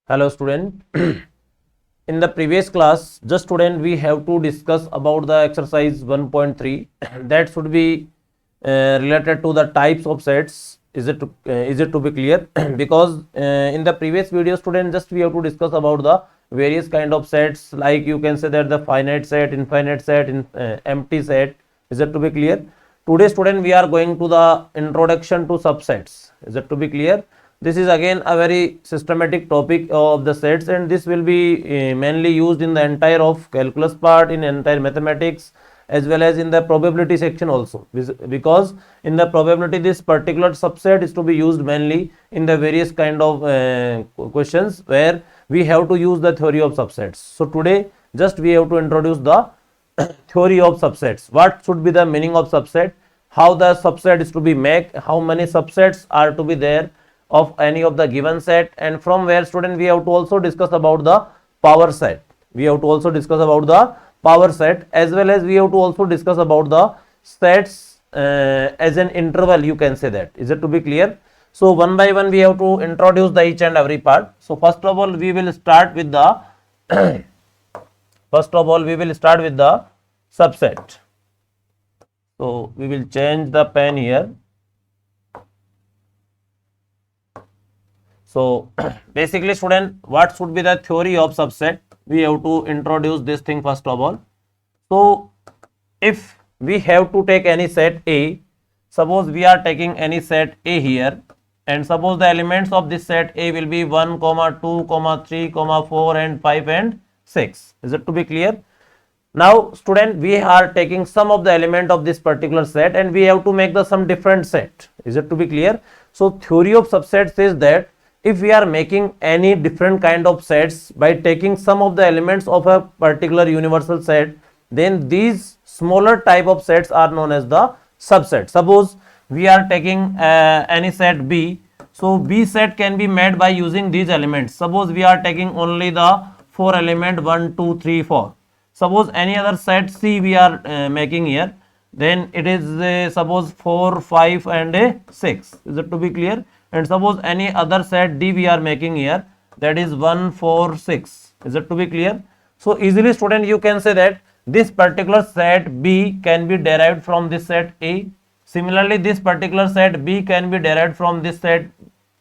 Hello student. In the previous class, just student we have to discuss about the exercise 1.3 that should be related to the types of sets. Is it to be clear? Because in the previous video student just we have to discuss about the various kind of sets, like you can say that the finite set, infinite set, empty set. Is it to be clear? Today student we are going to the introduction to subsets. Is it to be clear? This is again a very systematic topic of the sets, and this will be mainly used in the entire of calculus part, in entire mathematics, as well as in the probability section also, because in the probability this particular subset is to be used mainly in the various kind of questions where we have to use the theory of subsets. So today just we have to introduce the theory of subsets. What should be the meaning of subset, how the subset is to be made, how many subsets are to be there of any of the given set, and from where student we have to also discuss about the power set. We have to also discuss about the power set, as well as we have to also discuss about the sets as an interval, you can say that. Is it to be clear? So one by one we have to introduce the each and every part. So first of all we will start with the subset. So we will change the pen here. So basically student, what should be the theory of subset? We have to introduce this thing first of all. So if we have to take any set A, suppose we are taking any set A here, and suppose the elements of this set A will be 1, 2, 3, 4 and 5 and 6. Is it to be clear? Now student, we are taking some of the element of this particular set and we have to make the some different set. Is it to be clear? So theory of subset says that if we are making any different kind of sets by taking some of the elements of a particular universal set, then these smaller type of sets are known as the subset. Suppose we are taking any set B, so B set can be made by using these elements. Suppose we are taking only the 4 element 1, 2, 3, 4. Suppose any other set C we are making here, then it is suppose 4, 5 and 6. Is it to be clear? And suppose any other set D we are making here, that is 1, 4, 6. Is it to be clear? So easily student you can say that this particular set B can be derived from this set A. Similarly this particular set B can be derived from this set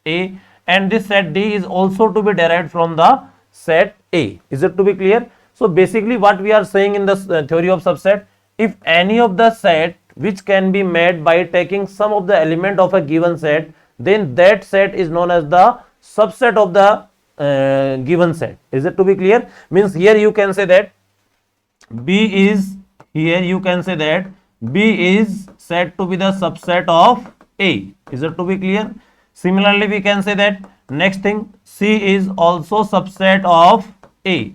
A, and this set D is also to be derived from the set A. Is it to be clear? So basically what we are saying in the theory of subset, if any of the set which can be made by taking some of the element of a given set, then that set is known as the subset of the given set. Is it to be clear? Means here you can say that B is, here you can say that B is said to be the subset of A. Is it to be clear? Similarly we can say that next thing, C is also subset of A.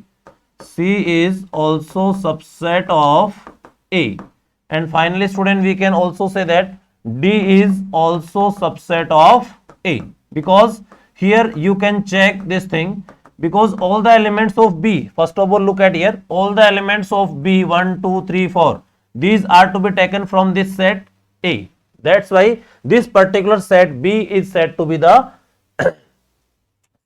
C is also subset of A. And finally student we can also say that D is also subset of A, because here you can check this thing, because all the elements of B, first of all look at here, all the elements of B 1, 2, 3, 4, these are to be taken from this set A. That's why this particular set B is said to be the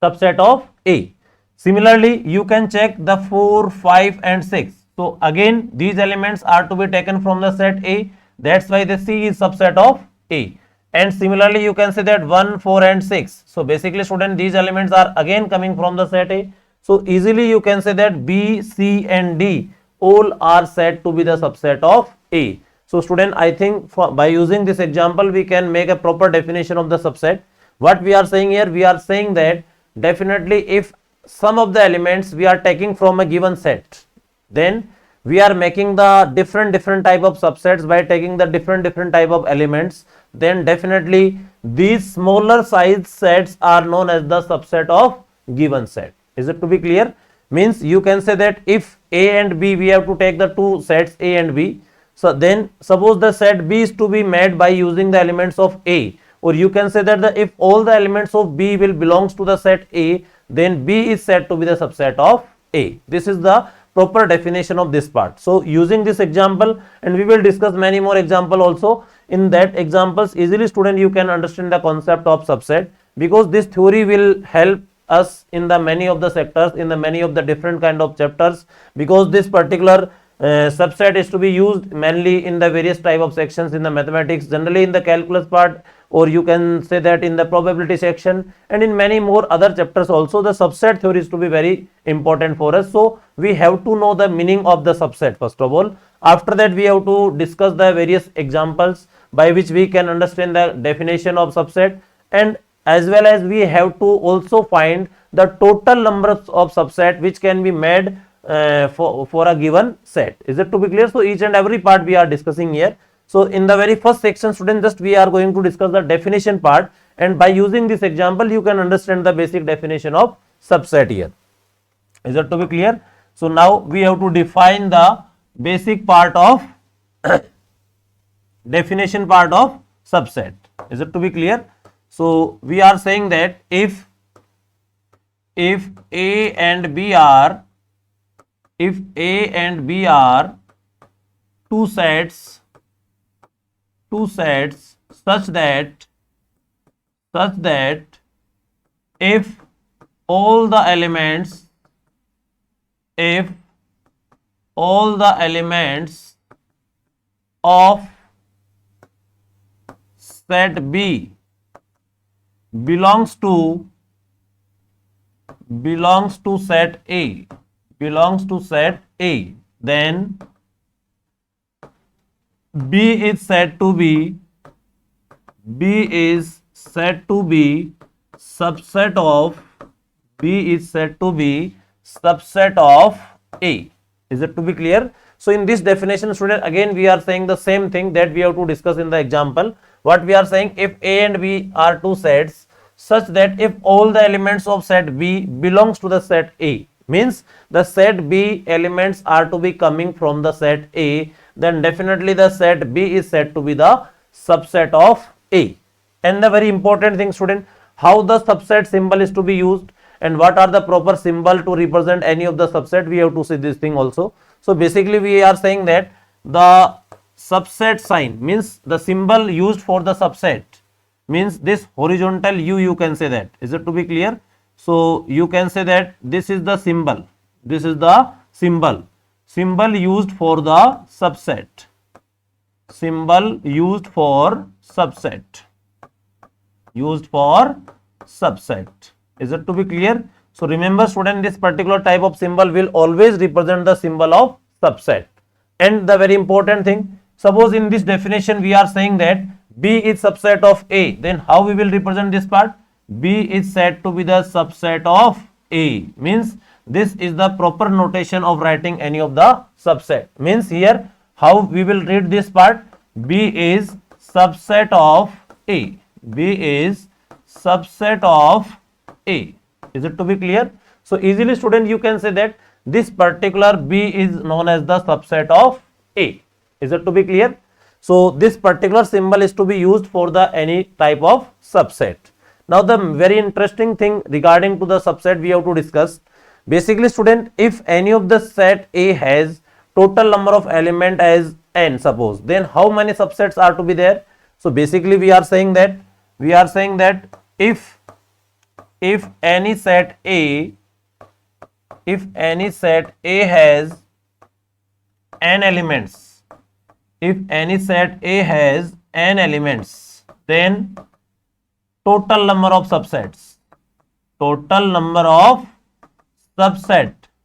subset of A. Similarly you can check the 4, 5 and 6. So again these elements are to be taken from the set A. That's why the C is subset of A. And similarly you can say that 1, 4 and 6. So basically student these elements are again coming from the set A. So easily you can say that B, C and D all are said to be the subset of A. So student, I think by using this example we can make a proper definition of the subset. What we are saying here, we are saying that definitely if some of the elements we are taking from a given set, then we are making the different type of subsets by taking the different type of elements, then definitely these smaller size sets are known as the subset of given set. Is it to be clear? Means you can say that if A and B, we have to take the two sets A and B, so then suppose the set B is to be made by using the elements of A, or you can say that if all the elements of B will belongs to the set A, then B is said to be the subset of A. This is the proper definition of this part. So using this example, and we will discuss many more example also, in that examples easily student you can understand the concept of subset, because this theory will help us in the many of the sectors, in the many of the different kind of chapters, because this particular subset is to be used mainly in the various type of sections in the mathematics, generally in the calculus part, or you can say that in the probability section, and in many more other chapters also. The subset theory is to be very important for us. So we have to know the meaning of the subset first of all. After that, we have to discuss the various examples by which we can understand the definition of subset, and as well as we have to also find the total number of subset which can be made for a given set. Is it to be clear? So each and every part we are discussing here. So in the very first section, students, just we are going to discuss the definition part, and by using this example you can understand the basic definition of subset here. Is it to be clear? So now we have to define the basic part of definition part of subset. Is it to be clear? So we are saying that if A and B are two sets such that if all the elements of set B belongs to set A, then B is said to be subset of A. Is it to be clear? So in this definition, student, again we are saying the same thing that we have to discuss in the example. What we are saying, if A and B are two sets such that if all the elements of set B belongs to the set A, means the set B elements are to be coming from the set A, then definitely the set B is said to be the subset of A. And the very important thing, student, how the subset symbol is to be used and what are the proper symbol to represent any of the subset, we have to see this thing also. So basically we are saying that the subset sign, means the symbol used for the subset, means this horizontal U, you can say that. Is it to be clear? So you can say that this is the symbol, symbol used for the subset, Is it to be clear? So remember, student, this particular type of symbol will always represent the symbol of subset. And the very important thing, suppose in this definition we are saying that B is subset of A, then how we will represent this part? B is said to be the subset of A, means this is the proper notation of writing any of the subset. Means here how we will read this part? B is subset of A. Is it to be clear? So easily, student, you can say that this particular B is known as the subset of A. Is it to be clear? So this particular symbol is to be used for the any type of subset. Now the very interesting thing regarding to the subset we have to discuss. Basically, student, if any of the set A has total number of element as n, suppose, then how many subsets are to be there? So basically we are saying that if any set A has n elements, then total number of subset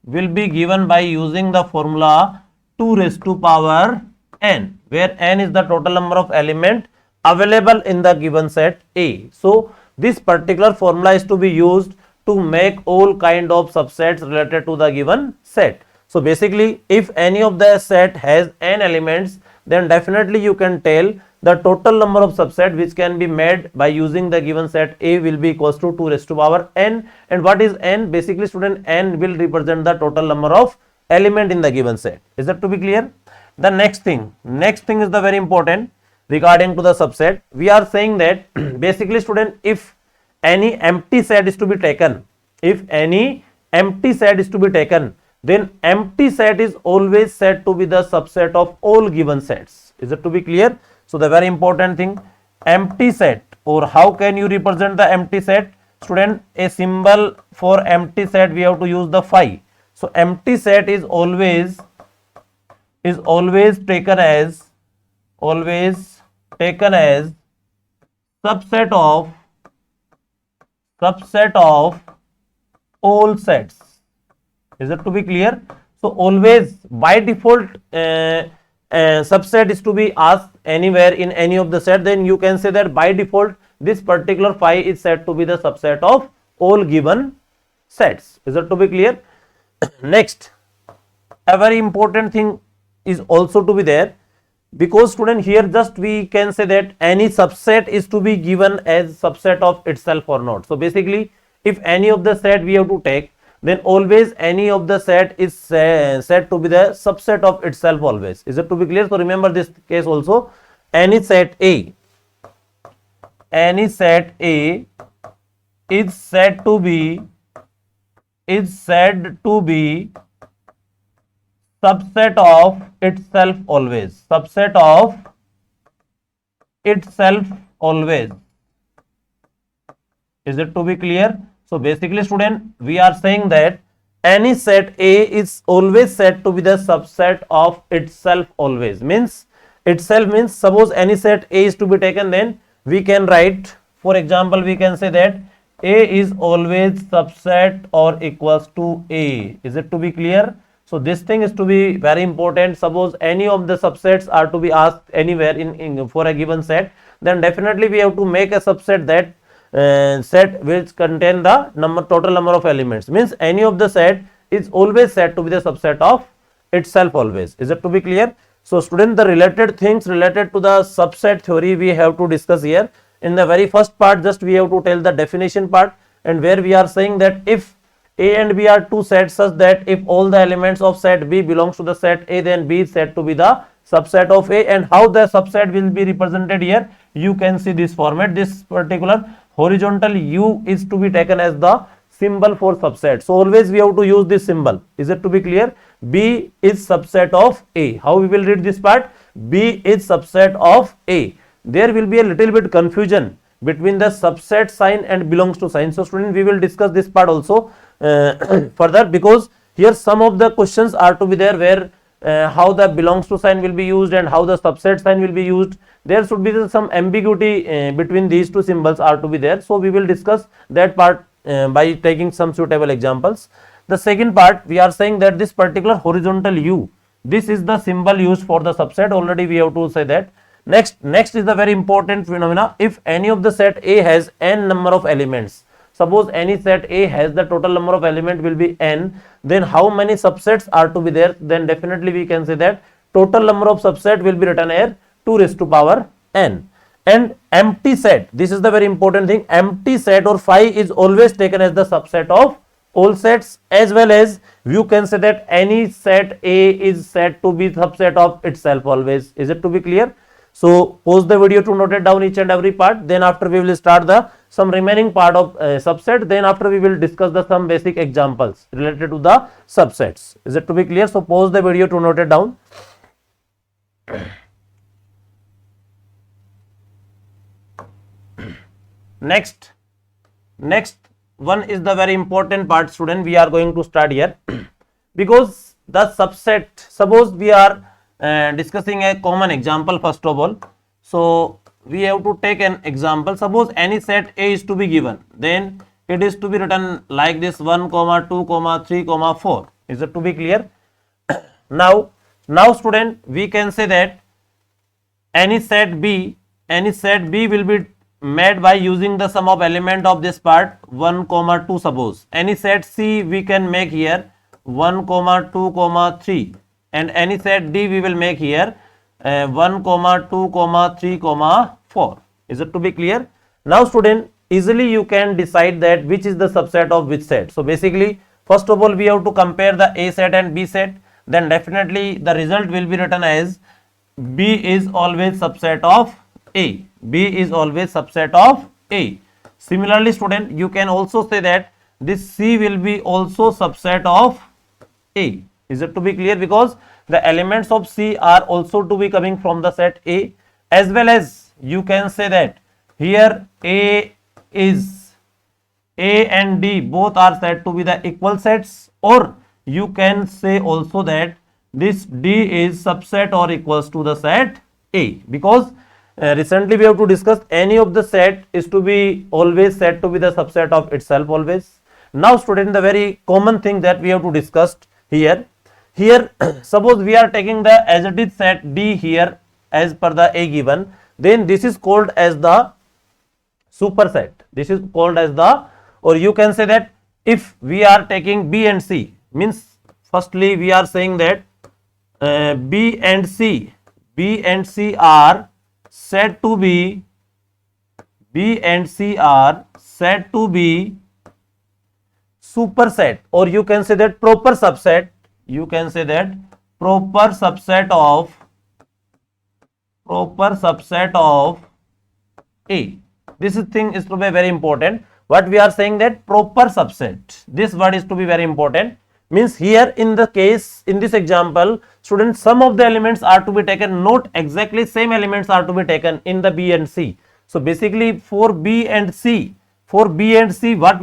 will be given by using the formula 2 raised to power n, where n is the total number of element available in the given set A. So this particular formula is to be used to make all kind of subsets related to the given set. So basically, if any of the set has n elements, then definitely you can tell the total number of subset which can be made by using the given set A will be equals to 2 raised to power n. And what is n? Basically, student, n will represent the total number of element in the given set. Is that to be clear? The next thing is the very important regarding to the subset. We are saying that basically, student, if any empty set is to be taken, then empty set is always said to be the subset of all given sets. Is it to be clear? So the very important thing, empty set, or how can you represent the empty set? student, a symbol for empty set we have to use the phi. So empty set is always taken as subset of all sets. Is it to be clear? So always by default subset is to be asked anywhere in any of the set, then you can say that by default this particular phi is said to be the subset of all given sets. Is it to be clear? Next, a very important thing is also to be there, because student here just we can say that any subset is to be given as subset of itself or not. So basically if any of the set we have to take, then always any of the set is said to be the subset of itself always. Is it to be clear? So remember this case also, any set A is said to be subset of itself always, Is it to be clear? So basically student, we are saying that any set A is always said to be the subset of itself always. Itself means suppose any set A is to be taken, then we can write, for example, we can say that A is always subset or equals to A. Is it to be clear? So this thing is to be very important. Suppose any of the subsets are to be asked anywhere in for a given set, then definitely we have to make a subset that set which contain the total number of elements. Means any of the set is always said to be the subset of itself always. Is it to be clear? So student, the related things related to the subset theory we have to discuss here. In the very first part, just we have to tell the definition part, and where we are saying that if A and B are two sets such that if all the elements of set B belongs to the set A, then B is said to be the subset of A. And how the subset will be represented here, you can see this format. This particular horizontal U is to be taken as the symbol for subset. So always we have to use this symbol. Is it to be clear? B is subset of A. How we will read this part? B is subset of A. There will be a little bit confusion between the subset sign and belongs to sign. So student, we will discuss this part also further, because here some of the questions are to be there where how the belongs to sign will be used and how the subset sign will be used. There should be some ambiguity between these two symbols are to be there. So we will discuss that part by taking some suitable examples. The second part, we are saying that this particular horizontal U, this is the symbol used for the subset. Already we have to say that. Next is the very important phenomena. If any of the set A has n number of elements, suppose any set A has the total number of element will be n, then how many subsets are to be there? Then definitely we can say that total number of subset will be written as 2 raised to power n. And empty set, this is the very important thing, empty set or phi is always taken as the subset of all sets, as well as you can say that any set A is said to be subset of itself always. Is it to be clear? So pause the video to note it down each and every part. Then after we will start the some remaining part of subset. Then after we will discuss the some basic examples related to the subsets. Is it to be clear? So pause the video to note it down. Next one is the very important part, student. We are going to start here because the subset, suppose we are discussing a common example first of all. So we have to take an example. Suppose any set A is to be given, then it is to be written like this 1, 2, 3, 4. Is it to be clear? Now student, we can say that any set B will be made by using the sum of element of this part 1, 2. Suppose any set C we can make here 1, 2, 3, and any set D we will make here 1, 2, 3, 4. Is it to be clear? Now student, easily you can decide that which is the subset of which set. So basically, first of all we have to compare the A set and B set. Then definitely the result will be written as B is always subset of A. B is always subset of A. Similarly student, you can also say that this C will be also subset of A. Is it to be clear? Because the elements of C are also to be coming from the set A, as well as you can say that here A is A and D both are said to be the equal sets, or you can say also that this D is subset or equals to the set A, because recently we have to discuss any of the set is to be always said to be the subset of itself always. Now student, the very common thing that we have to discuss here, suppose we are taking the as it is set D here as per the A given, then this is called as the superset. This is called as the, or you can say that if we are taking B and C, means firstly we are saying that B and C are said to be superset, or you can say that proper subset. You can say that proper subset of A. This thing is to be very important. What we are saying that proper subset, this word is to be very important. Means here in the case, in this example, students, some of the elements are to be taken, not exactly same elements are to be taken in the B and C. So basically for B and C, what we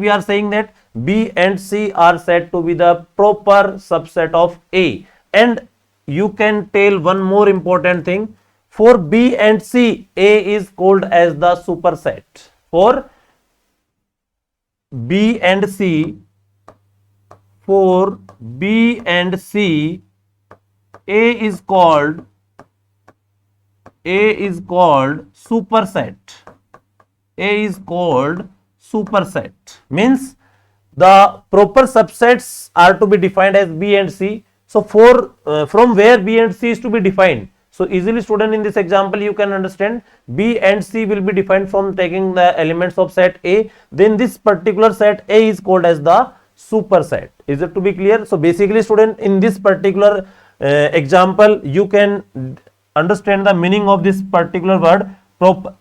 are saying that B and C are said to be the proper subset of A. And you can tell one more important thing, for B and C, A is called as the superset. For B and C, A is called superset. Means the proper subsets are to be defined as B and C. So for from where B and C is to be defined, so easily student, in this example you can understand B and C will be defined from taking the elements of set A. Then this particular set A is called as the superset. Is it to be clear? So basically student, in this particular example you can understand the meaning of this particular word, proper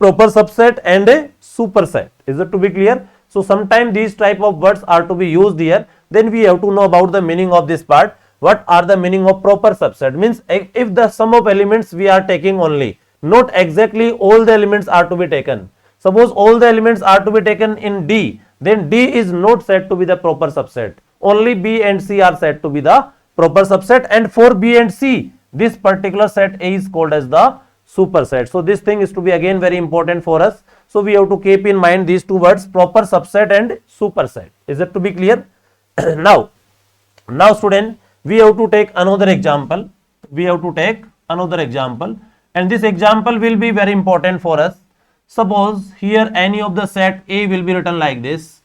subset and a superset. Is it to be clear? So sometimes these type of words are to be used here. Then we have to know about the meaning of this part. What are the meaning of proper subset? Means if the sum of elements we are taking only, not exactly all the elements are to be taken. Suppose all the elements are to be taken in D, then D is not said to be the proper subset. Only B and C are said to be the proper subset, and for B and C, this particular set A is called as the superset. So this thing is to be again very important for us. So we have to keep in mind these two words, proper subset and superset. Is it to be clear? Now student, we have to take another example. And this example will be very important for us. Suppose here any of the set A will be written like this: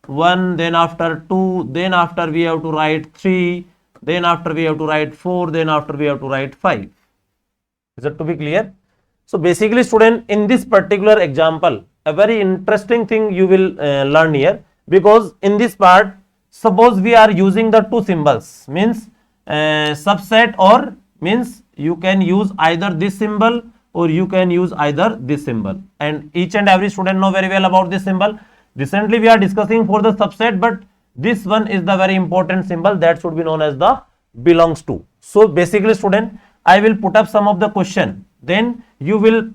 1, then after 2, then after we have to write 3, then after we have to write 4, then after we have to write 5. Is it to be clear? So basically student, in this particular example, a very interesting thing you will learn here, because in this part, suppose we are using the two symbols, means subset, or means you can use either this symbol or you can use either this symbol, and each and every student know very well about this symbol. Recently we are discussing for the subset, but this one is the very important symbol that should be known as the belongs to. So basically student, I will put up some of the question, then you will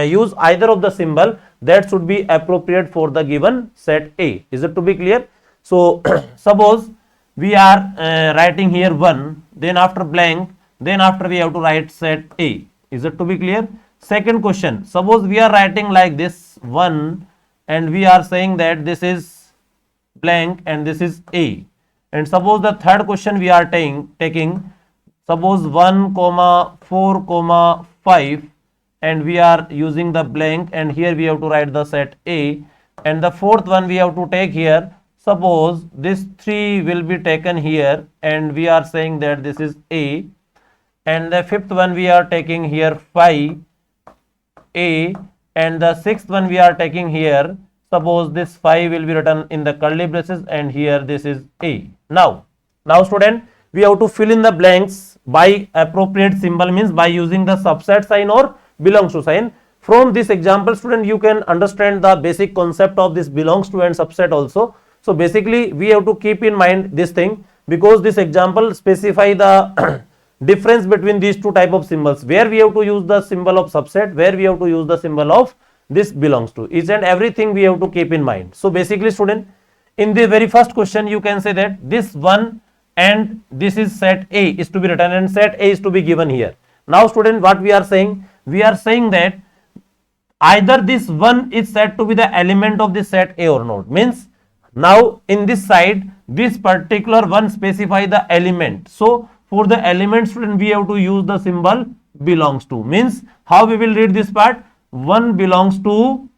use either of the symbol that should be appropriate for the given set A. Is it to be clear? So suppose we are writing here 1, then after blank, then after we have to write set A. Is it to be clear? Second question, suppose we are writing like this 1 and we are saying that this is blank and this is A. And suppose the third question we are taking, suppose 1, 4, 5, and we are using the blank, and here we have to write the set A. And the fourth one we have to take here, suppose this 3 will be taken here and we are saying that this is A. And the fifth one we are taking here 5, A. And the sixth one we are taking here, suppose this 5 will be written in the curly braces and here this is A. Now student, we have to fill in the blanks by appropriate symbol, means by using the subset sign or belongs to sign. From this example student, you can understand the basic concept of this belongs to and subset also. So basically we have to keep in mind this thing, because this example specify the difference between these two type of symbols, where we have to use the symbol of subset, where we have to use the symbol of this belongs to. Each and everything we have to keep in mind. So basically student, in the very first question you can say that this one and this is set A is to be written and set A is to be given here. Now student, what we are saying? We are saying that either this one is said to be the element of the set A or not. Means now in this side, this particular one specify the element. So for the element student, we have to use the symbol belongs to. Means how we will read this part? One belongs to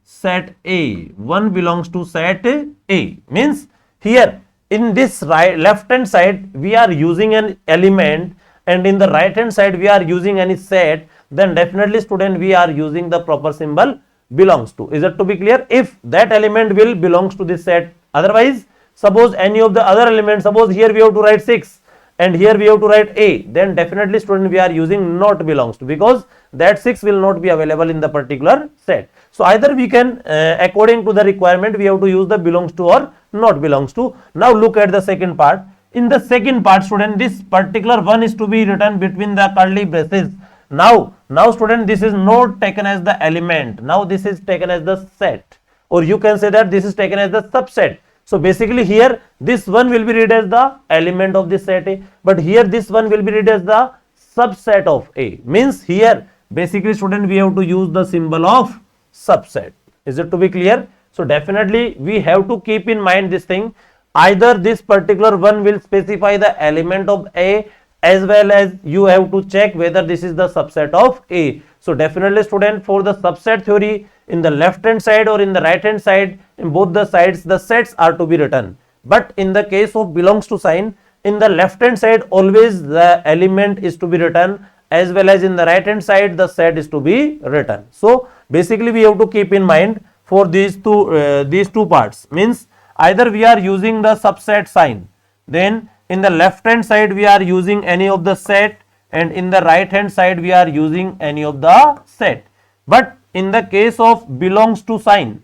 set A. One belongs to set A. Means here in this left hand side we are using an element, and in the right hand side we are using any set, then definitely student we are using the proper symbol belongs to. Is it to be clear? If that element will belongs to this set, otherwise suppose any of the other elements, suppose here we have to write 6 and here we have to write A, then definitely student we are using not belongs to, because that 6 will not be available in the particular set. So either we can according to the requirement we have to use the belongs to or not belongs to. Now look at the second part. In the second part student, this particular one is to be written between the curly braces. Now student, this is not taken as the element. Now this is taken as the set, or you can say that this is taken as the subset. So basically here this one will be read as the element of this set A, but here this one will be read as the subset of A. Means here basically student we have to use the symbol of subset. Is it to be clear? So definitely we have to keep in mind this thing. Either this particular one will specify the element of A, as well as you have to check whether this is the subset of A. So definitely student, for the subset theory, in the left hand side or in the right hand side, in both the sides the sets are to be written. But in the case of belongs to sign, in the left hand side always the element is to be written, as well as in the right hand side the set is to be written. So basically we have to keep in mind for these two parts. Means either we are using the subset sign, then in the left hand side we are using any of the set, and in the right hand side we are using any of the set. But in the case of belongs to sign,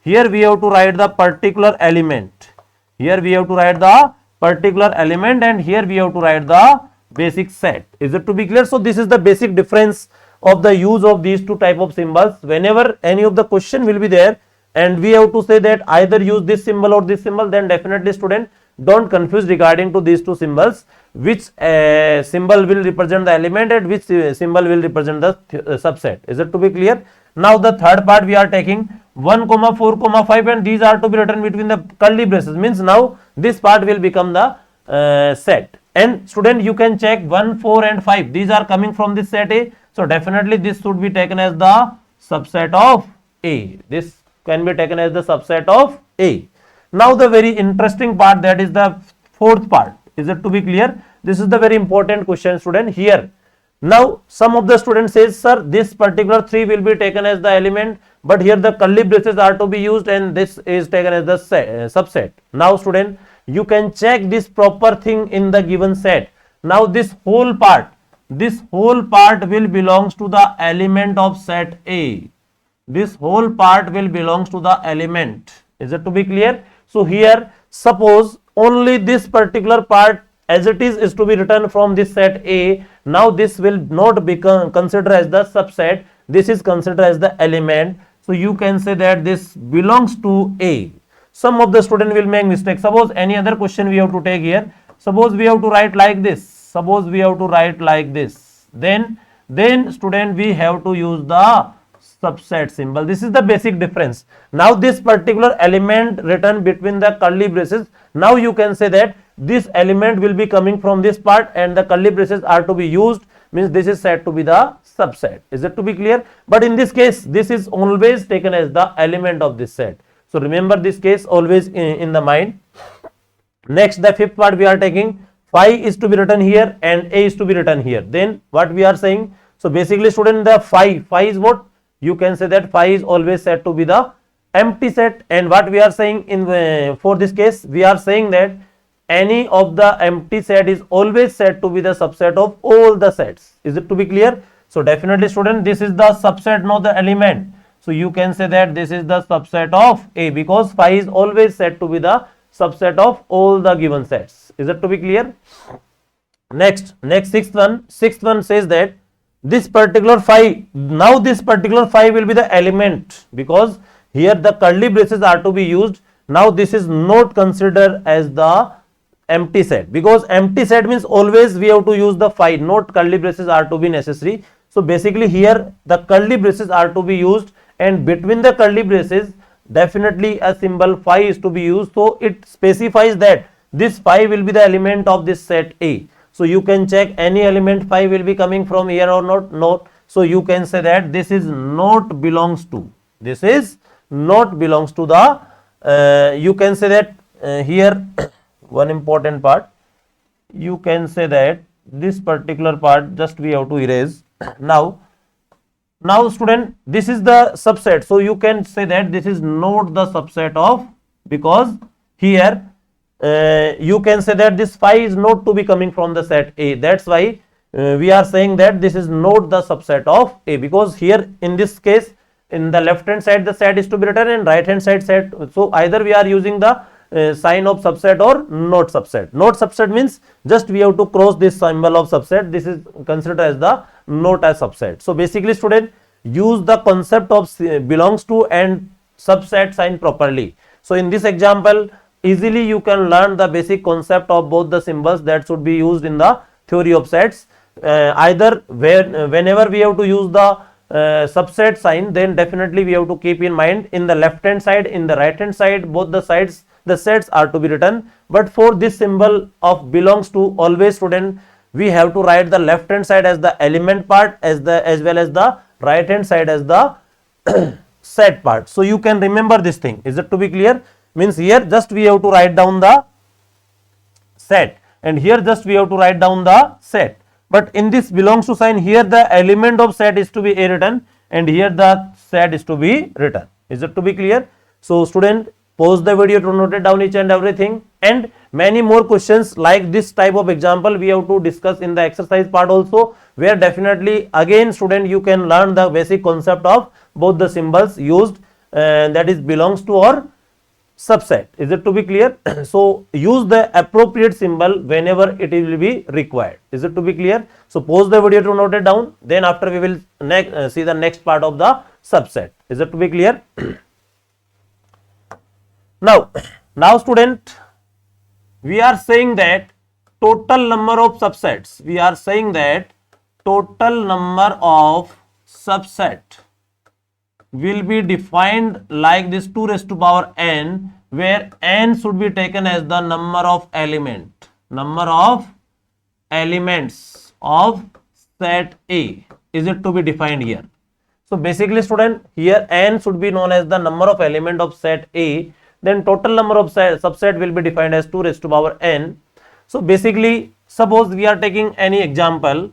here we have to write the particular element. Here we have to write the particular element, and here we have to write the basic set. Is it to be clear? So this is the basic difference of the use of these two type of symbols. Whenever any of the question will be there and we have to say that either use this symbol or this symbol, then definitely student don't confuse regarding to these two symbols, which symbol will represent the element and which symbol will represent the subset. Is it to be clear? Now the third part we are taking 1, 4, 5, and these are to be written between the curly braces. Means now this part will become the set. And student, you can check 1, 4 and 5. These are coming from this set A. So definitely this should be taken as the subset of A. This can be taken as the subset of A. Now the very interesting part, that is the fourth part. Is it to be clear? This is the very important question student here. Now some of the students says, sir, this particular 3 will be taken as the element, but here the curly braces are to be used and this is taken as the subset. Now student, you can check this proper thing in the given set. Now this whole part will belongs to the element of set A. This whole part will belongs to the element. Is it to be clear? So here suppose only this particular part as it is to be written from this set A. Now this will not become considered as the subset. This is considered as the element. So you can say that this belongs to A. Some of the student will make mistake. Suppose any other question we have to take here. Suppose we have to write like this. Then student we have to use the subset symbol. This is the basic difference. Now this particular element written between the curly braces, now you can say that this element will be coming from this part and the curly braces are to be used, means this is said to be the subset. Is it to be clear? But in this case this is always taken as the element of this set. So remember this case always in the mind. Next, the fifth part we are taking, phi is to be written here and A is to be written here. Then what we are saying, so basically student, the phi is what? You can say that phi is always said to be the empty set, and what we are saying in for this case, we are saying that any of the empty set is always said to be the subset of all the sets. Is it to be clear? So definitely student, this is the subset, not the element. So you can say that this is the subset of A, because phi is always said to be the subset of all the given sets. Is it to be clear? Next sixth one says that this particular phi, now this particular phi will be the element, because here the curly braces are to be used. Now this is not considered as the empty set, because empty set means always we have to use the phi, not curly braces are to be necessary. So basically here the curly braces are to be used, and between the curly braces definitely a symbol phi is to be used. So it specifies that this phi will be the element of this set A. So you can check any element phi will be coming from here or not. Not. So you can say that this is not belongs to, this is not belongs to the, you can say that here one important part, you can say that this particular part just we have to erase. Now student, this is the subset, so you can say that this is not the subset of, because here you can say that this phi is not to be coming from the set A. That's why we are saying that this is not the subset of A, because here in this case in the left hand side the set is to be written and right hand side set. So either we are using the sign of subset or not subset. Not subset means just we have to cross this symbol of subset. This is considered as the not as subset. So basically student, use the concept of belongs to and subset sign properly. So in this example easily you can learn the basic concept of both the symbols that should be used in the theory of sets. Either whenever we have to use the subset sign, then definitely we have to keep in mind in the left hand side, in the right hand side, both the sides the sets are to be written. But for this symbol of belongs to, always student, we have to write the left hand side as the element part as well as the right hand side as the set part. So you can remember this thing. Is it to be clear? Means here just we have to write down the set, and here just we have to write down the set. But in this belongs to sign, here the element of set is to be written and here the set is to be written. Is it to be clear? So student, pause the video to note it down each and everything, and many more questions like this type of example we have to discuss in the exercise part also, where definitely again student you can learn the basic concept of both the symbols used, that is belongs to or subset. Is it to be clear? So use the appropriate symbol whenever it will be required. Is it to be clear? So pause the video to note it down, then after we will see the next part of the subset. Is it to be clear? Now student, we are saying that total number of subsets, we are saying that total number of subset will be defined like this 2 raised to power n, where n should be taken as the number of elements of set A. Is it to be defined here? So basically student, here n should be known as the number of element of set A, then total number of subset will be defined as 2 raised to power n. So basically, suppose we are taking any example,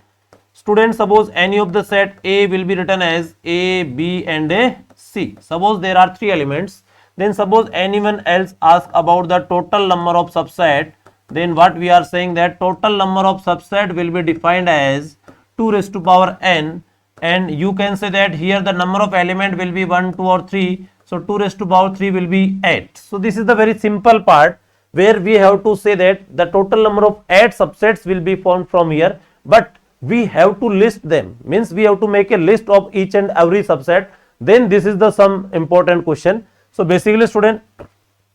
student, suppose any of the set A will be written as A, B and a C. Suppose there are 3 elements, then suppose anyone else ask about the total number of subset, then what we are saying that total number of subset will be defined as 2 raised to power n, and you can say that here the number of element will be 1, 2 or 3. So 2 raised to power 3 will be 8. So this is the very simple part where we have to say that the total number of 8 subsets will be formed from here, but we have to list them, means we have to make a list of each and every subset. Then this is the some important question. So basically student,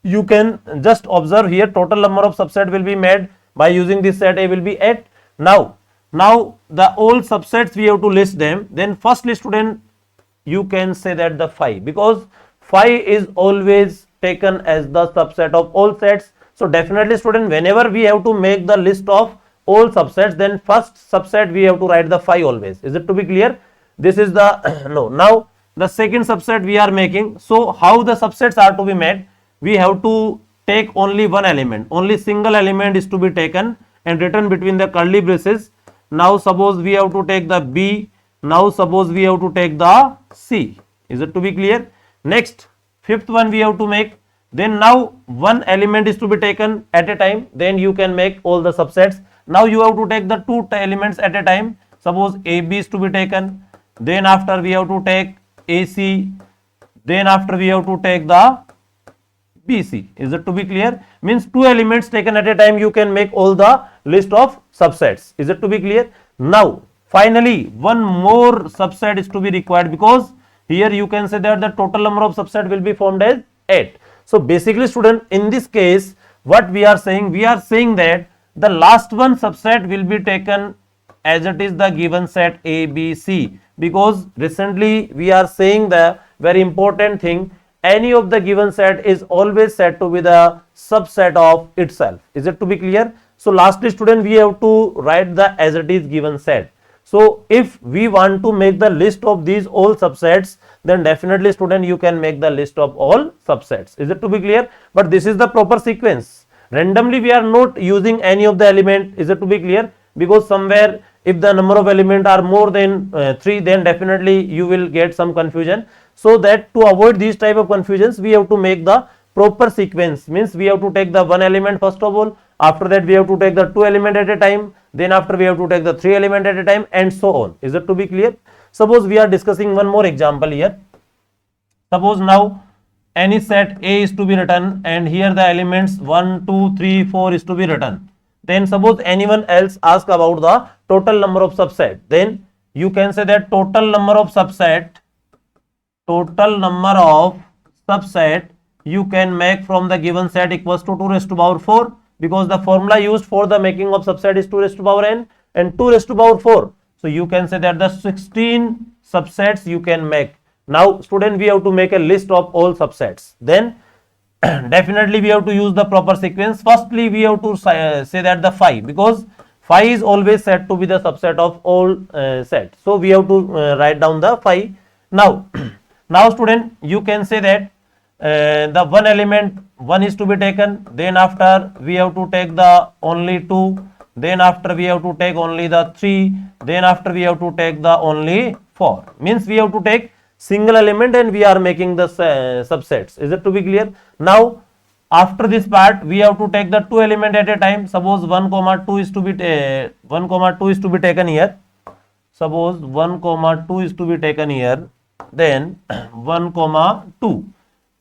you can just observe here total number of subset will be made by using this set A will be 8. Now the all subsets we have to list them. Then firstly student, you can say that the phi, because phi is always taken as the subset of all sets. So definitely student, whenever we have to make the list of all subsets, then first subset we have to write the phi always. Is it to be clear? This is the no. Now the second subset we are making. So how the subsets are to be made? We have to take only one element, only single element is to be taken and written between the curly braces. Now suppose we have to take the B, now suppose we have to take the C. Is it to be clear? Next, fifth one we have to make. Then now one element is to be taken at a time, then you can make all the subsets. Now you have to take the 2 elements at a time. Suppose AB is to be taken, then after we have to take AC, then after we have to take the BC. Is it to be clear? Means 2 elements taken at a time, you can make all the list of subsets. Is it to be clear? Now Finally, one more subset is to be required, because here you can say that the total number of subset will be formed as 8. So basically student, in this case what we are saying that the last one subset will be taken as it is the given set A, B, C, because recently we are saying the very important thing, any of the given set is always said to be the subset of itself. Is it to be clear? So lastly student, we have to write the as it is given set. So if we want to make the list of these all subsets, then definitely student you can make the list of all subsets. Is it to be clear? But this is the proper sequence. Randomly we are not using any of the element. Is it to be clear? Because somewhere if the number of elements are more than 3, then definitely you will get some confusion. So that to avoid these type of confusions, we have to make the proper sequence. Means we have to take the one element first of all, after that we have to take the 2 element at a time, then after we have to take the 3 element at a time, and so on. Is it to be clear? Suppose we are discussing one more example here. Suppose now any set A is to be written, and here the elements 1, 2, 3, 4 is to be written. Then suppose anyone else ask about the total number of subset, then you can say that total number of subset you can make from the given set equals to 2 raised to power 4, because the formula used for the making of subset is 2 raised to power n and 2 raised to power 4. So you can say that the 16 subsets you can make. Now student, we have to make a list of all subsets. Then definitely we have to use the proper sequence. Firstly we have to say that the phi, because phi is always said to be the subset of all sets. So we have to write down the phi. Now now student, you can say that the one element 1 is to be taken, then after we have to take the only 2, then after we have to take only the 3, then after we have to take the only 4. Means we have to take single element and we are making the subsets. Is it to be clear? Now after this part we have to take the 2 element at a time. Suppose 1 comma 2 is to be 1 comma 2 is to be taken here. Suppose 1 comma 2 is to be taken here, then 1 comma 2,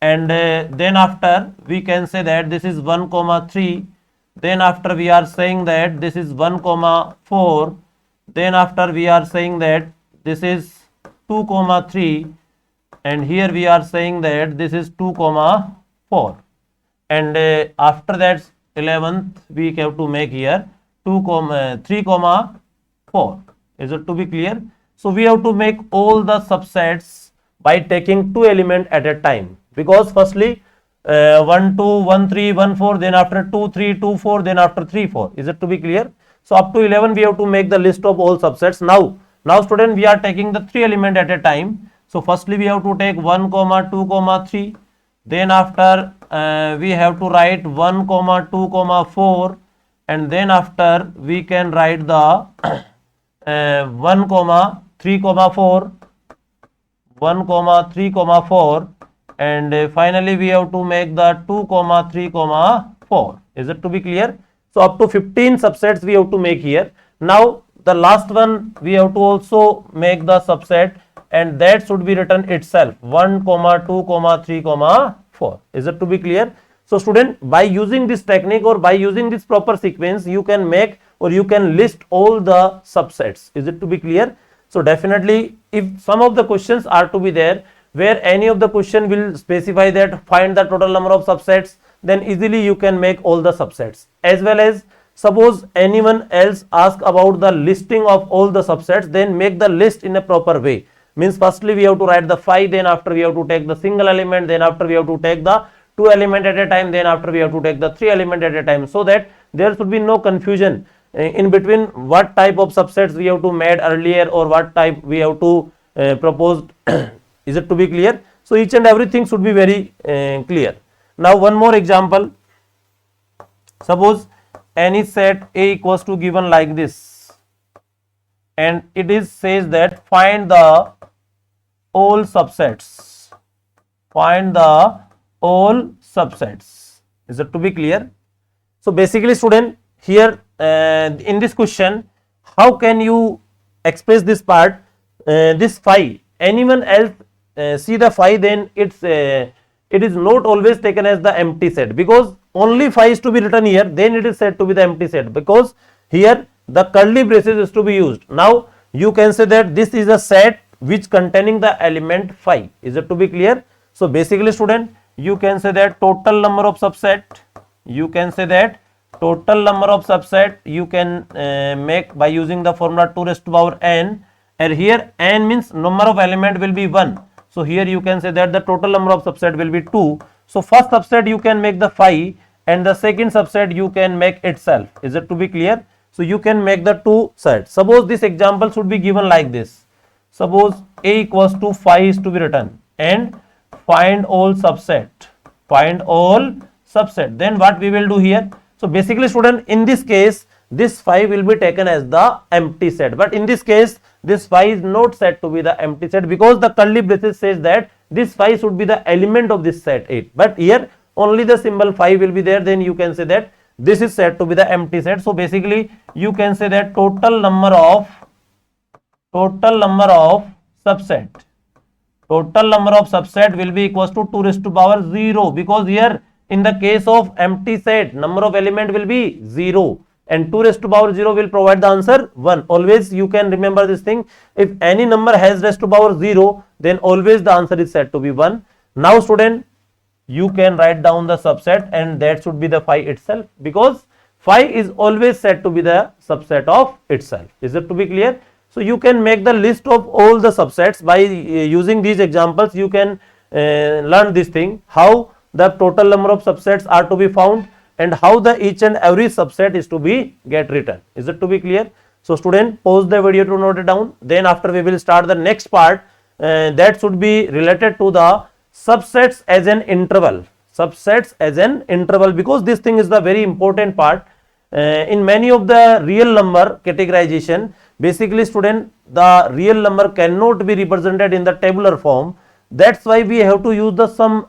and then after we can say that this is 1 comma 3, then after we are saying that this is 1 comma 4, then after we are saying that this is 2 comma 3, and here we are saying that this is 2 comma 4, and after that 11th we have to make here 3 comma 4. Is it to be clear? So we have to make all the subsets by taking 2 elements at a time, because firstly 1 2 1 3 1 4, then after 2 3 2 4, then after 3 4. Is it to be clear? So up to 11 we have to make the list of all subsets. Now student, we are taking the 3 element at a time. So firstly we have to take 1 comma 2 comma 3, then after we have to write 1 comma 2 comma 4, and then after we can write the 1 comma 3 comma 4, 1 comma 3 comma 4, and finally we have to make the 2 comma 3 comma 4. Is it to be clear? So up to 15 subsets we have to make here. Now the last one we have to also make the subset, and that should be written itself 1 comma 2 comma 3 comma 4. Is it to be clear? So student, by using this technique or by using this proper sequence, you can make or you can list all the subsets. Is it to be clear? So definitely if some of the questions are to be there where any of the question will specify that find the total number of subsets, then easily you can make all the subsets. As well as suppose anyone else ask about the listing of all the subsets, then make the list in a proper way. Means firstly we have to write the phi, then after we have to take the single element, then after we have to take the 2 element at a time, then after we have to take the 3 element at a time, so that there should be no confusion in between what type of subsets we have to made earlier or what type we have to proposed. Is it to be clear? So each and everything should be very clear. Now one more example. Suppose any set A equals to given like this, and it is says that find the all subsets. Find the all subsets. Is it to be clear? So basically student, here in this question, how can you express this part, this phi? Anyone else see the phi, then it is not always taken as the empty set, because only phi is to be written here, then it is said to be the empty set, because here the curly braces is to be used. Now you can say that this is a set which containing the element phi. Is it to be clear? So basically student, you can say that total number of subset, you can say that total number of subset you can make by using the formula 2 raised to power n, and here n means number of element will be 1. So here you can say that the total number of subset will be 2. So first subset you can make the phi, and the second subset you can make itself. Is it to be clear? So you can make the two sets. Suppose this example should be given like this. Suppose a equals to phi is to be written and find all subset. Find all subset. Then what we will do here? So basically student, in this case this phi will be taken as the empty set, but in this case this phi is not said to be the empty set, because the curly braces says that this phi should be the element of this set 8, but here only the symbol phi will be there. Then you can say that this is said to be the empty set. So basically you can say that total number of subset will be equals to 2 raised to power 0, because here in the case of empty set number of element will be 0, and 2 raised to power 0 will provide the answer 1. Always you can remember this thing, if any number has raised to power 0, then always the answer is said to be 1. Now student, you can write down the subset, and that should be the phi itself, because phi is always said to be the subset of itself. Is it to be clear? So you can make the list of all the subsets by using these examples. You can learn this thing, how the total number of subsets are to be found, and how the each and every subset is to be get written. Is it to be clear? So student, pause the video to note it down. Then after we will start the next part that should be related to the subsets as an interval. Subsets as an interval, because this thing is the very important part. In many of the real number categorization, basically student, the real number cannot be represented in the tabular form. That's why we have to use the some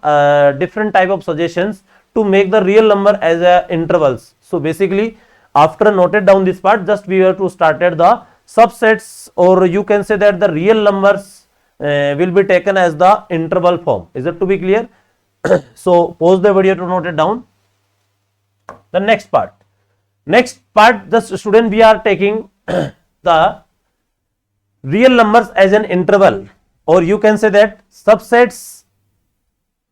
different type of suggestions to make the real number as a intervals. So basically after noted down this part, just we have to started the subsets, or you can say that the real numbers will be taken as the interval form. Is it to be clear? So pause the video to note it down. The next part, the student, we are taking the real numbers as an interval, or you can say that subsets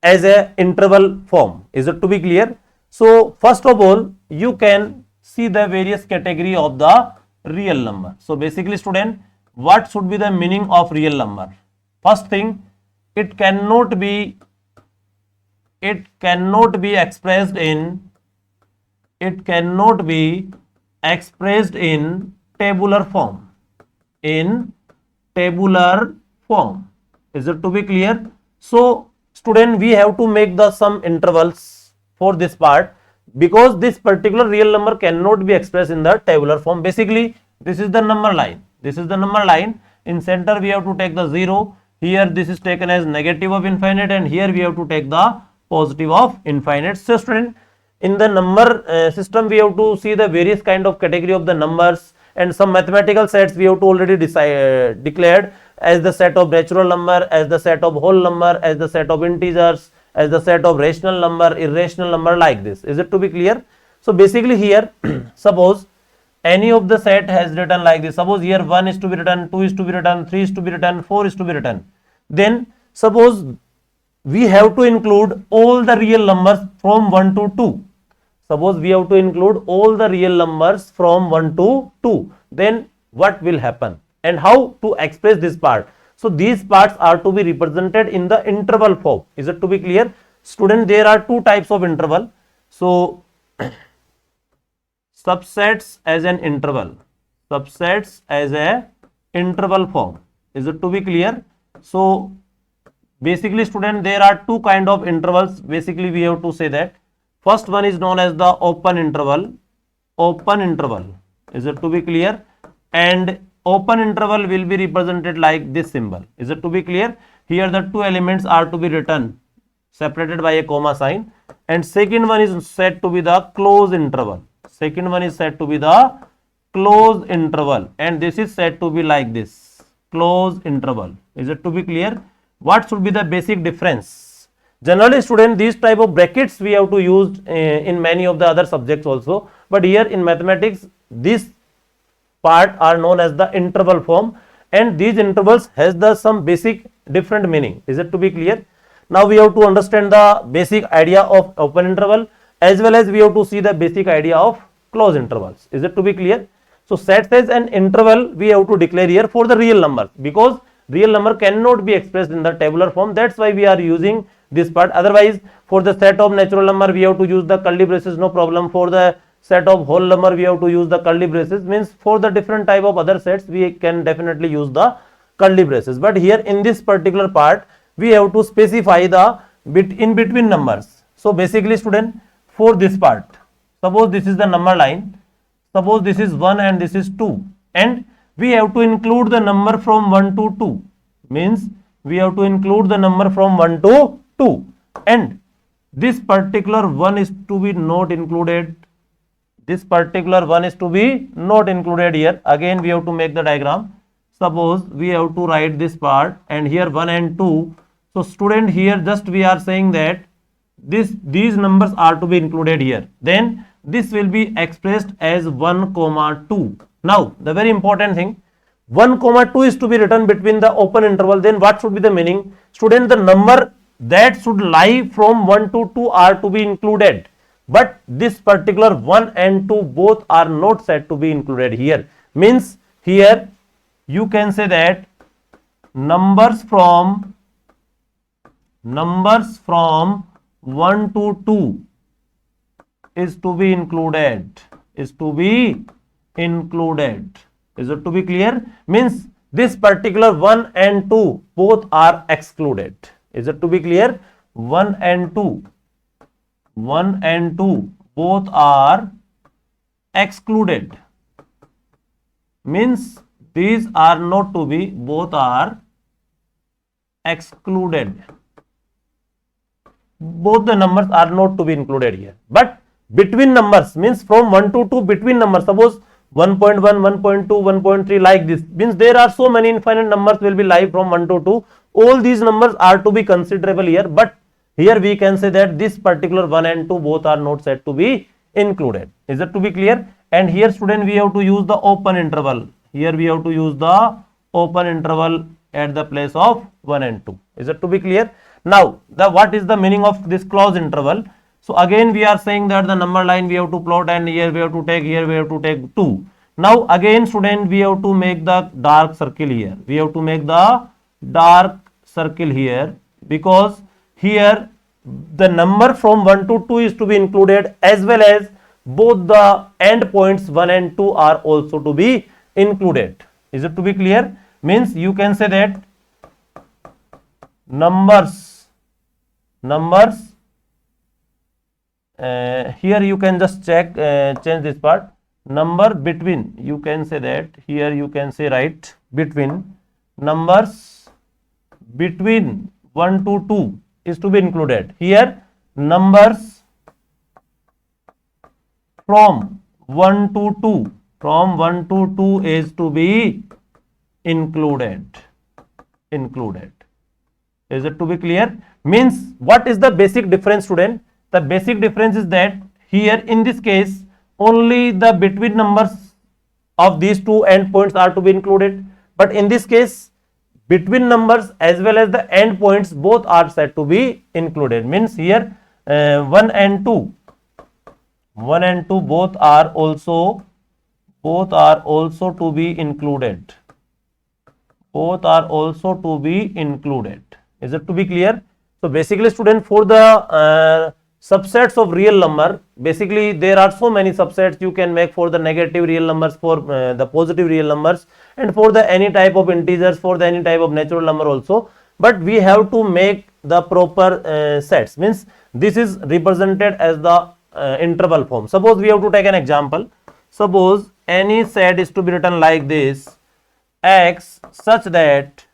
as a interval form. Is it to be clear? So first of all, you can see the various category of the real number. So basically student, what should be the meaning of real number? First thing, it cannot be expressed in tabular form. Is it to be clear? So student, we have to make the some intervals for this part, because this particular real number cannot be expressed in the tabular form. Basically this is the number line. In center we have to take the 0. Here this is taken as negative of infinite, and here we have to take the positive of infinite. So student, in the number system we have to see the various kind of category of the numbers, and some mathematical sets we have to already declared as the set of natural number, as the set of whole number, as the set of integers, as the set of rational number, irrational number, like this. Is it to be clear? So basically here suppose any of the set has written like this. Suppose here 1 is to be written, 2 is to be written, 3 is to be written, 4 is to be written. Then suppose we have to include all the real numbers from 1 to 2. Suppose we have to include all the real numbers from 1 to 2. Then what will happen, and how to express this part? So these parts are to be represented in the interval form. Is it to be clear? Student, there are two types of interval. So subsets as an interval, form. Is it to be clear? So basically student, there are two kind of intervals. Basically we have to say that first one is known as the open interval. Is it to be clear? And open interval will be represented like this symbol. Is it to be clear? Here the two elements are to be written separated by a comma sign, and second one is said to be the close interval. And this is said to be like this, close interval. Is it to be clear? What should be the basic difference? Generally student, these type of brackets we have to use in many of the other subjects also, but here in mathematics this part are known as the interval form, and these intervals has the some basic different meaning. Is it to be clear? Now we have to understand the basic idea of open interval, as well as we have to see the basic idea of closed intervals. Is it to be clear? So set as an interval we have to declare here for the real numbers, because real number cannot be expressed in the tabular form. That's why we are using this part. Otherwise, for the set of natural number we have to use the curly braces, no problem. For the set of whole number we have to use the curly braces. Means for the different type of other sets we can definitely use the curly braces. But here in this particular part we have to specify the bit in between numbers. So basically student, for this part, suppose this is the number line, suppose this is 1 and this is 2, and we have to include the number from 1 to 2. Means we have to include the number from 1 to 2, and this particular one is to be not included. This particular one is to be not included here. Again we have to make the diagram. Suppose we have to write this part, and here 1 and 2. So student, here just we are saying that these numbers are to be included here. Then this will be expressed as 1, 2. Now the very important thing, 1, 2 is to be written between the open interval. Then what should be the meaning? Student, the number that should lie from 1 to 2 are to be included, but this particular 1 and 2 both are not said to be included here. Means here you can say that numbers from 1 to 2 is to be included, is to be included. Is it to be clear? Means this particular 1 and 2 both are excluded. Is it to be clear? 1 and 2 both are excluded. Means these are not to be, both are excluded. Both the numbers are not to be included here. But between numbers, means from 1 to 2 between numbers, suppose 1.1, 1.2, 1.3 like this, means there are so many infinite numbers will be live from 1 to 2. All these numbers are to be considerable here, but here we can say that this particular 1 and 2 both are not said to be included. Is it to be clear? And here student, we have to use the open interval. Here we have to use the open interval at the place of 1 and 2. Is it to be clear? Now what is the meaning of this closed interval? So again we are saying that the number line we have to plot, and here we have to take, here we have to take 2. Now again student, we have to make the dark circle here. We have to make the dark circle here, because here the number from 1 to 2 is to be included, as well as both the end points 1 and 2 are also to be included. Is it to be clear? Means you can say that numbers here you can just check, change this part, number between, you can say that here you can say right between, numbers between 1 to 2 is to be included. Here numbers from 1 to 2, from 1 to 2 is to be included. Is it to be clear? Means what is the basic difference student? The basic difference is that here in this case only the between numbers of these two endpoints are to be included, but in this case between numbers as well as the endpoints both are said to be included. Means here 1 and 2 both are also to be included. Both are also to be included. Is it to be clear? So basically student, for the subsets of real number, basically there are so many subsets you can make for the negative real numbers, for the positive real numbers, and for the any type of integers, for the any type of natural number also. But we have to make the proper sets. Means this is represented as the interval form. Suppose we have to take an example. Suppose any set is to be written like this: x such that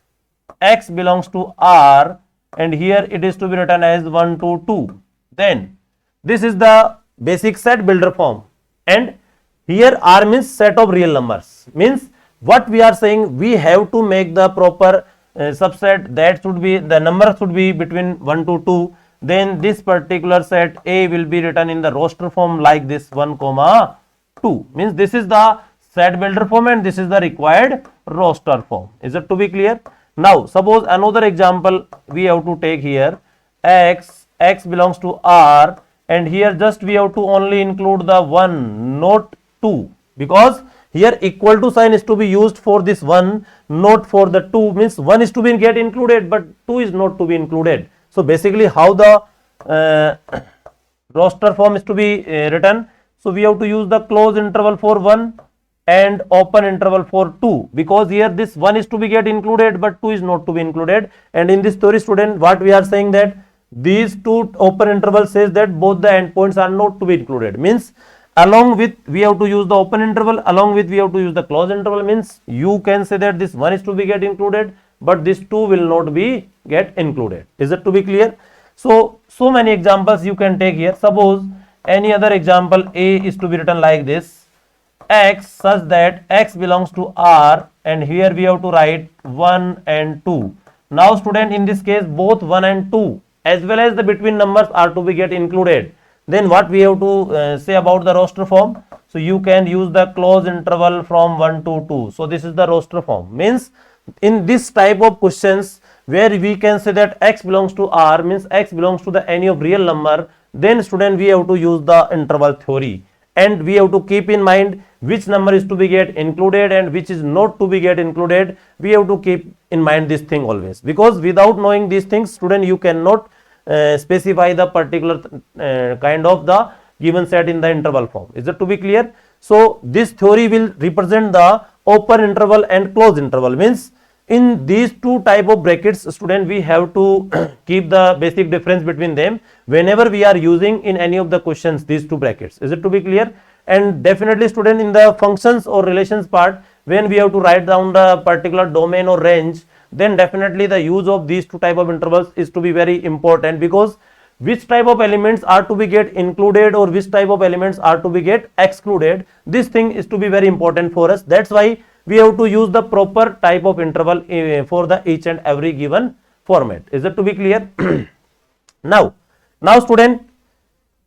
x belongs to R, and here it is to be written as 1 to 2. Then this is the basic set builder form, and here R means set of real numbers. Means what we are saying, we have to make the proper subset, that should be, the number should be between 1 to 2. Then this particular set A will be written in the roster form like this 1, 2. Means this is the set builder form and this is the required roster form. Is it to be clear? Now suppose another example we have to take here. X belongs to R, and here just we have to only include the 1, not 2, because here equal to sign is to be used for this 1, not for the 2, means 1 is to be get included but 2 is not to be included. So basically how the roster form is to be written. So we have to use the close interval for 1 and open interval for 2, because here this 1 is to be get included but 2 is not to be included. And in this theory, student, what we are saying that these two open intervals says that both the endpoints are not to be included, means along with we have to use the open interval, along with we have to use the close interval, means you can say that this 1 is to be get included but this 2 will not be get included. Is it to be clear? So many examples you can take here. Suppose any other example, A is to be written like this: X such that X belongs to R, and here we have to write 1 and 2. Now student, in this case both 1 and 2 as well as the between numbers are to be get included. Then what we have to say about the roster form? So you can use the close interval from 1 to 2. So this is the roster form. Means in this type of questions where we can say that X belongs to R, means X belongs to the any of real number, then student we have to use the interval theory, and we have to keep in mind which number is to be get included and which is not to be get included. We have to keep in mind this thing always, because without knowing these things, student, you cannot specify the particular kind of the given set in the interval form. Is it to be clear? So this theory will represent the open interval and close interval, means in these two type of brackets, student, we have to keep the basic difference between them whenever we are using in any of the questions these two brackets. Is it to be clear? And definitely student, in the functions or relations part, when we have to write down the particular domain or range, then definitely the use of these two type of intervals is to be very important, because which type of elements are to be get included or which type of elements are to be get excluded, this thing is to be very important for us. That's why we have to use the proper type of interval for the each and every given format. Is it to be clear? Now student,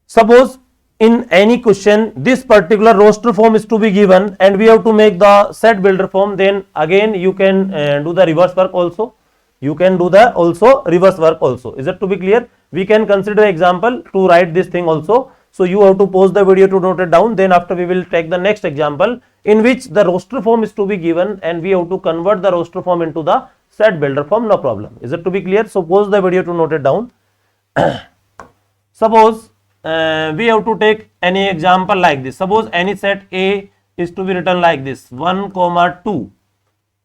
suppose in any question this particular roster form is to be given and we have to make the set builder form, then again you can do the reverse work also. You can do the also reverse work also. Is it to be clear? We can consider example to write this thing also. So you have to pause the video to note it down. Then after we will take the next example in which the roster form is to be given and we have to convert the roster form into the set builder form. No problem. Is it to be clear? So pause the video to note it down. Suppose we have to take any example like this. Suppose any set A is to be written like this: 1, 2,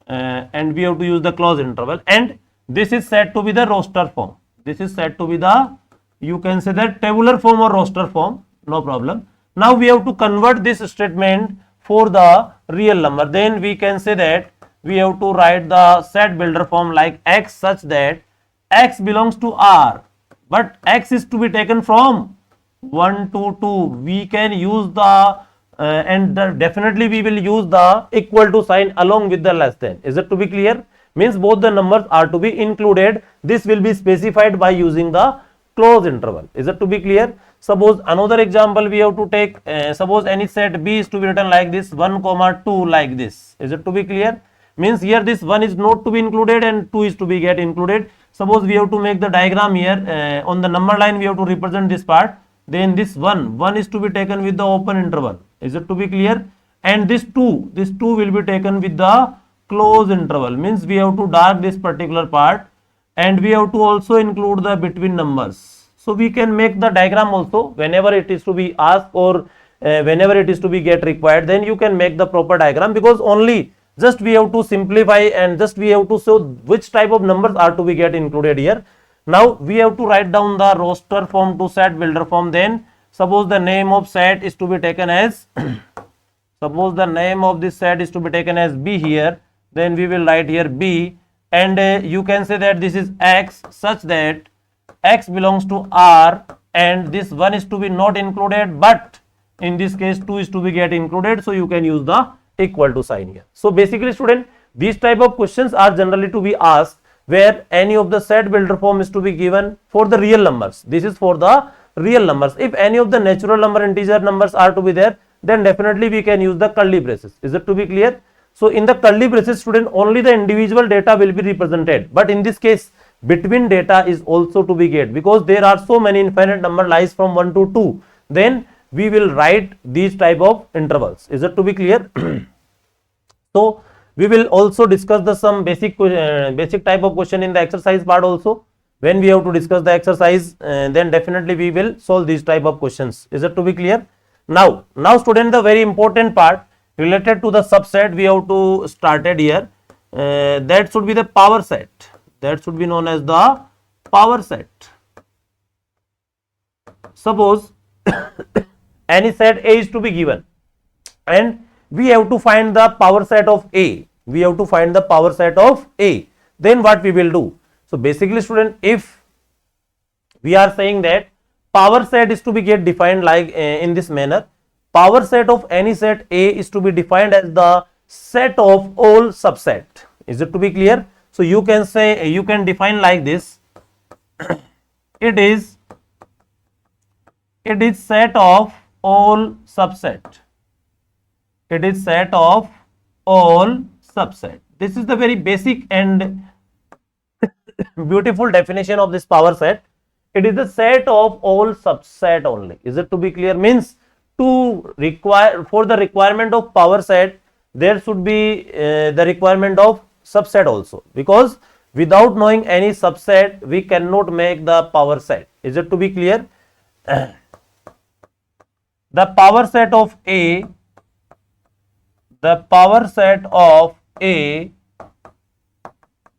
and we have to use the close interval, and this is said to be the roster form. This is said to be the, you can say that, tabular form or roster form. No problem. Now we have to convert this statement for the real number. Then we can say that we have to write the set builder form like X such that X belongs to R, but X is to be taken from 1 to 2. We can use the definitely we will use the equal to sign along with the less than. Is it to be clear? Means both the numbers are to be included. This will be specified by using the close interval. Is it to be clear? Suppose another example we have to take. Suppose any set B is to be written like this: 1, 2, like this. Is it to be clear? Means here this 1 is not to be included and 2 is to be get included. Suppose we have to make the diagram here. On the number line we have to represent this part. Then this 1 is to be taken with the open interval. Is it to be clear? And this 2 will be taken with the close interval. Means we have to dark this particular part and we have to also include the between numbers. So we can make the diagram also whenever it is to be asked or whenever it is to be get required. Then you can make the proper diagram, because only just we have to simplify and just we have to show which type of numbers are to be get included here. Now we have to write down the roster form to set builder form. Then suppose the name of set is to be taken as suppose the name of this set is to be taken as B here. Then we will write here B, and you can say that this is X such that X belongs to R, and this 1 is to be not included, but in this case 2 is to be get included. So you can use the equal to sign here. So basically student, these type of questions are generally to be asked where any of the set builder form is to be given for the real numbers. This is for the real numbers. If any of the natural number, integer numbers are to be there, then definitely we can use the curly braces. Is it to be clear? So in the curly braces, student, only the individual data will be represented, but in this case between data is also to be get, because there are so many infinite number lies from 1 to 2, then we will write these type of intervals. Is it to be clear? So we will also discuss the some basic type of question in the exercise part also. When we have to discuss the exercise, then definitely we will solve these type of questions. Is it to be clear? Now student, the very important part related to the subset we have to started here. That should be the power set. That should be known as the power set. Suppose any set A is to be given and we have to find the power set of A. We have to find the power set of A. Then what we will do? So basically student, if we are saying that power set is to be get defined like in this manner, power set of any set A is to be defined as the set of all subset. Is it to be clear? So you can say, you can define like this. It is set of all subset. It is set of all subset. This is the very basic and beautiful definition of this power set. It is the set of all subset only. Is it to be clear? Means for the requirement of power set, there should be the requirement of subset also, because without knowing any subset we cannot make the power set. Is it to be clear? The power set of A, the power set of A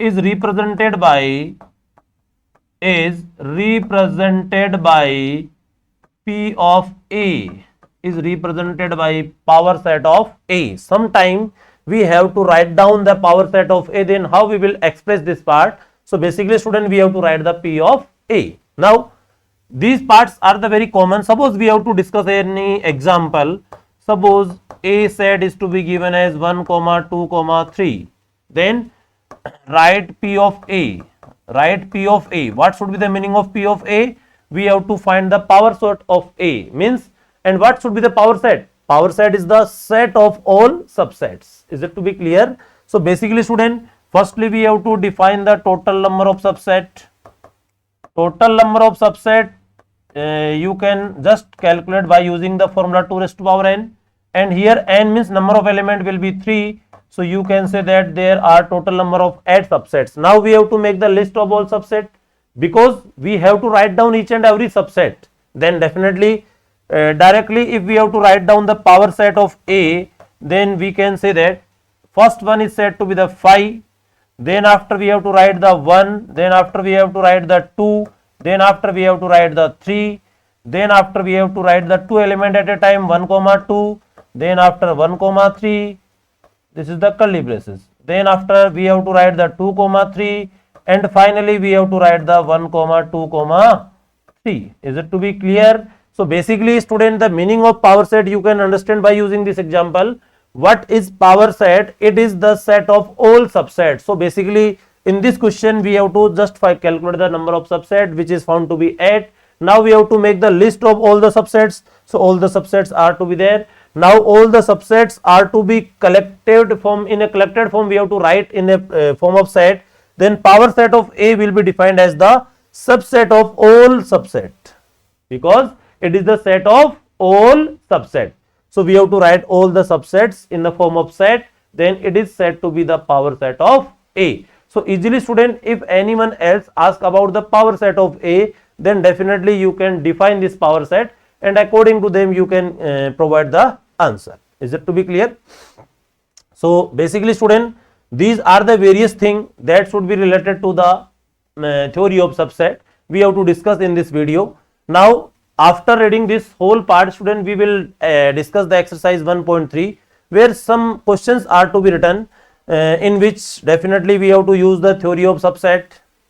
is represented by P of A, is represented by power set of A. Sometime we have to write down the power set of A, then how we will express this part? So basically student, we have to write the P of A. Now these parts are the very common. Suppose we have to discuss any example. Suppose A set is to be given as 1, 2, 3. Then write P of A. Write P of A. What should be the meaning of P of A? We have to find the power set of A. Means, and what should be the power set? Power set is the set of all subsets. Is it to be clear? So basically student, firstly we have to define the total number of subset. Total number of subset you can just calculate by using the formula 2 raised to power n, and here n means number of element will be 3, so you can say that there are total number of 8 subsets. Now we have to make the list of all subset, because we have to write down each and every subset. Then definitely directly if we have to write down the power set of A, then we can say that first one is said to be the 5, then after we have to write the 1, then after we have to write the 2, then after we have to write the 3, then after we have to write the 2 element at a time, 1, 2, then after 1, 3, this is the curly braces, then after we have to write the 2, 3, and finally we have to write the 1, 2, 3. Is it to be clear? So basically student, the meaning of power set you can understand by using this example. What is power set? It is the set of all subsets. So basically in this question we have to just calculate the number of subset, which is found to be 8. Now we have to make the list of all the subsets. So all the subsets are to be there. Now all the subsets are to be collected form. In a collected form we have to write in a form of set. Then power set of A will be defined as the subset of all subset, because it is the set of all subset. So we have to write all the subsets in the form of set, then it is said to be the power set of A. So easily student, if anyone else ask about the power set of A, then definitely you can define this power set, and according to them you can provide the answer. Is it to be clear? So basically student, these are the various things that should be related to the theory of subset we have to discuss in this video. Now after reading this whole part student, we will discuss the exercise 1.3, where some questions are to be written in which definitely we have to use the theory of subset.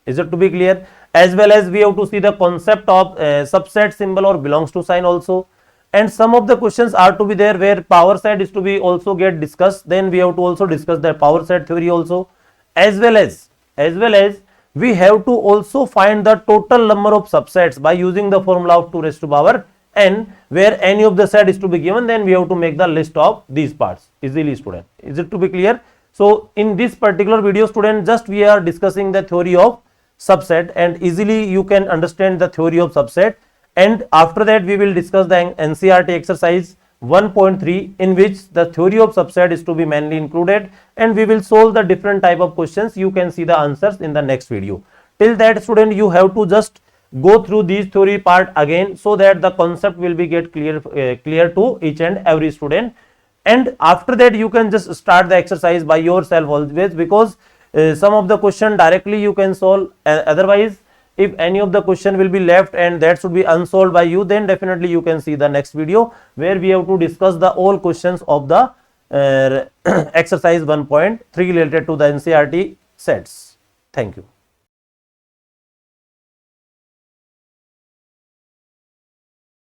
Is it to be clear? As well as we have to see the concept of subset symbol or belongs to sign also, and some of the questions are to be there where power set is to be also get discussed. Then we have to also discuss the power set theory also, as well as we have to also find the total number of subsets by using the formula of 2 raised to power and where any of the set is to be given, then we have to make the list of these parts easily, student. Is it to be clear? So in this particular video, student, just we are discussing the theory of subset, and easily you can understand the theory of subset. And after that we will discuss the NCERT exercise 1.3, in which the theory of subset is to be mainly included, and we will solve the different type of questions. You can see the answers in the next video. Till that, student, you have to just go through these theory part again, so that the concept will be get clear to each and every student. And after that you can just start the exercise by yourself always, because some of the question directly you can solve. Otherwise, if any of the question will be left and that should be unsolved by you, then definitely you can see the next video, where we have to discuss the all questions of the exercise 1.3 related to the NCERT sets. Thank you.